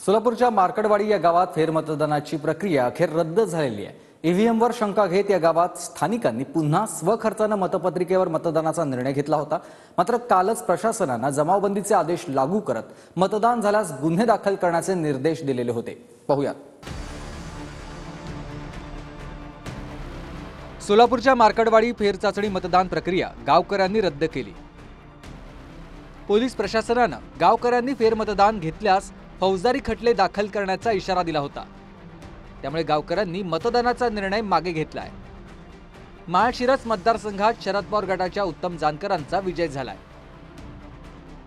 सोलापूरच्या मार्कडवाडी या गावात फेरमतदानाची प्रक्रिया अखेर रद्द झालेली आहे। ईव्हीएमवर शंका घेत या गावात स्थानिकांनी पुन्हा स्वखर्चाने मतपत्रिकेवर मतदानाचा निर्णय घेतला होता। मात्र कालच प्रशासनाने जमावबंदीचे आदेश लागू करत मतदान झाल्यास गुन्हे दाखल करण्याचे निर्देश दिलेले होते। पाहूयात। सोलापूरच्या मार्कडवाडी फेरचाचणी मतदान प्रक्रिया गावकऱ्यांनी रद्द केली। पोलीस प्रशासनाने गावकऱ्यांनी फेरमतदान घेतल्यास फौजदारी खटले दाखल करण्याचा इशारा दिला होता। त्यामुळे गावकऱ्यांनी मतदानाचा निर्णय मागे घेतलाय। माळशिरस मतदारसंघात शरद पवार गटाच्या उत्तम जानकरांचा विजय झालाय।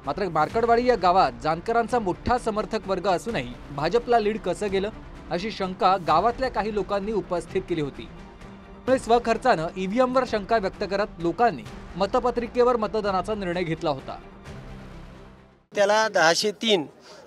मात्र मार्कडवाडी या गावात जानकरांचा मोठा समर्थक वर्ग असूनही भाजपला लीड कसं गेलं अशी शंका गावातल्या काही लोकांनी उपस्थित केली होती। त्यामुळे स्वखर्चाने ईव्हीएमवर शंका व्यक्त करत लोकांनी मतपत्रिकेवर मतदानाचा निर्णय घेतला होता। त्याला 1003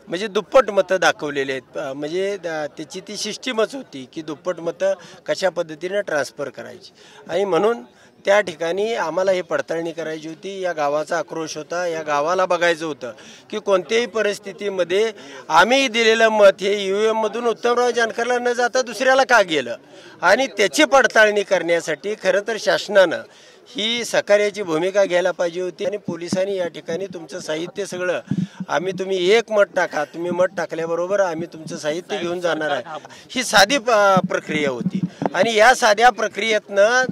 म्हणजे दुप्पट मतं दाखवलेले आहेत। म्हणजे त्याची ती सिस्टीमच होती की दुप्पट मतं कशा पद्धतीने ट्रान्सफर करायची आणि म्हणून त्या ठिकाणी आम्हाला हे पडताळणी करायची होती। या गावाचा आक्रोश होता। या गावाला बघायचं होतं की कोणत्याही परिस्थितीमध्ये आम्ही दिलेलं मत हे ईव्हीएम मधून उत्तमराव जानकरला न जाता दुसऱ्याला का गेलं आणि त्याची पडताळणी करण्यासाठी खरं तर शासनानं ही सहकार्याची भूमिका घ्यायला पाहिजे होती। आणि पोलिसांनी या ठिकाणी तुमचं साहित्य सगळं आम्ही तुम्ही एक मत टाका, तुम्ही मत टाकल्याबरोबर आम्ही तुमचं साहित्य घेऊन जाणार आहे, ही साधी प्रक्रिया होती। आणि या साध्या प्रक्रियेतनं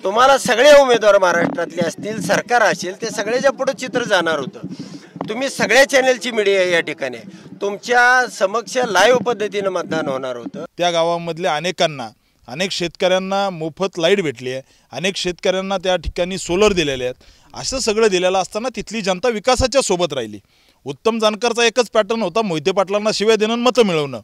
तुम्हाला सगळे उमेदवार महाराष्ट्रातले असतील, सरकार असेल, ते सगळ्याच्या पुढे चित्र जाणार होतं। तुम्ही सगळ्या चॅनलची मीडिया या ठिकाणी तुमच्या समक्ष लाईव्ह पद्धतीने मतदान होणार होतं। त्या गावामधल्या अनेक शेतकऱ्यांना मोफत लाईट भेटली आहे, अनेक शेतकऱ्यांना त्या ठिकाणी सोलर दिलेले आहेत। असं सगळं दिलेलं असताना तिथली जनता विकासाच्या सोबत राहिली। उत्तम जानकरचा एकच पॅटर्न होता, मोहिते पाटलांना शिव्या देणं, मतं मिळवणं।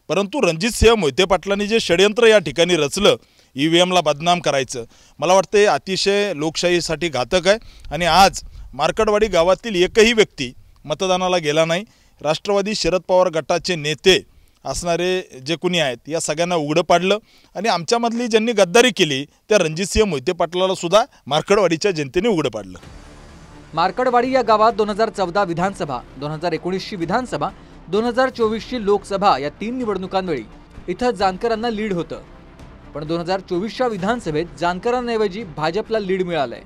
परंतु रणजितसिंह मोहिते पाटलांनी जे षडयंत्र या ठिकाणी रचलं ईव्हीएमला बदनाम करायचं, मला वाटतं हे अतिशय लोकशाहीसाठी घातक आहे। आणि आज मार्कडवाडी गावातील एकही व्यक्ती मतदानाला गेला नाही। राष्ट्रवादी शरद पवार गटाचे नेते असणारे जे कुणी आहेत या सगळ्यांना उघडं पाडलं आणि आमच्यामधली ज्यांनी गद्दारी केली त्या रणजितसिंह मोहिते पाटलाला सुद्धा मार्कडवाडीच्या जनतेने उघडं पाडलं। मार्कडवाडी या गावात 2014 विधानसभा, 2019ची विधानसभा, 2024ची लोकसभा या 3 निवडणुकांवेळी इथं जानकरांना लीड होतं। पण 2024च्या विधानसभेत जानकरांऐवजी भाजपला लीड मिळालंय।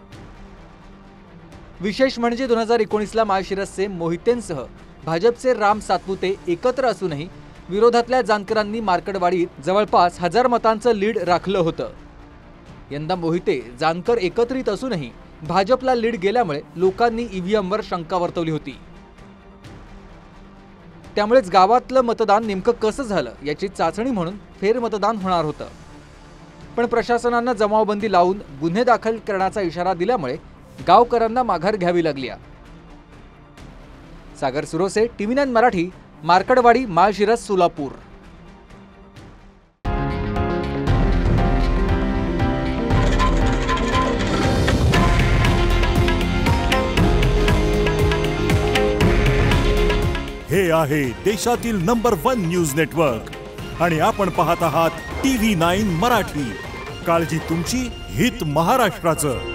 विशेष म्हणजे 2019ला माळशिरसचे मोहितेंसह भाजपचे राम सातपुते एकत्र असूनही विरोधातल्या जानकरांनी मार्कडवाडीत जवळपास 1000 मतांचं लीड राखलं होतं। यंदा मोहिते जानकर एकत्रित असूनही भाजपला लीड गेल्यामुळे लोकांनी ईव्हीएमवर शंका वर्तवली होती। त्यामुळेच गावातलं मतदान नेमकं कसं झालं याची चाचणी म्हणून फेरमतदान होणार होतं। पण प्रशासनानं जमावबंदी लावून गुन्हे दाखल करण्याचा इशारा दिल्यामुळे गावकऱ्यांना माघार घ्यावी लागली। सागर सुरोसे, TV9 मराठी, मार्कडवाडी, माळशिरस, सोलापूर। हे आहे देशातील नंबर 1 न्यूज नेटवर्क आणि आपण पाहत आहात TV9 मराठी। काळजी तुमची, हित महाराष्ट्राचं।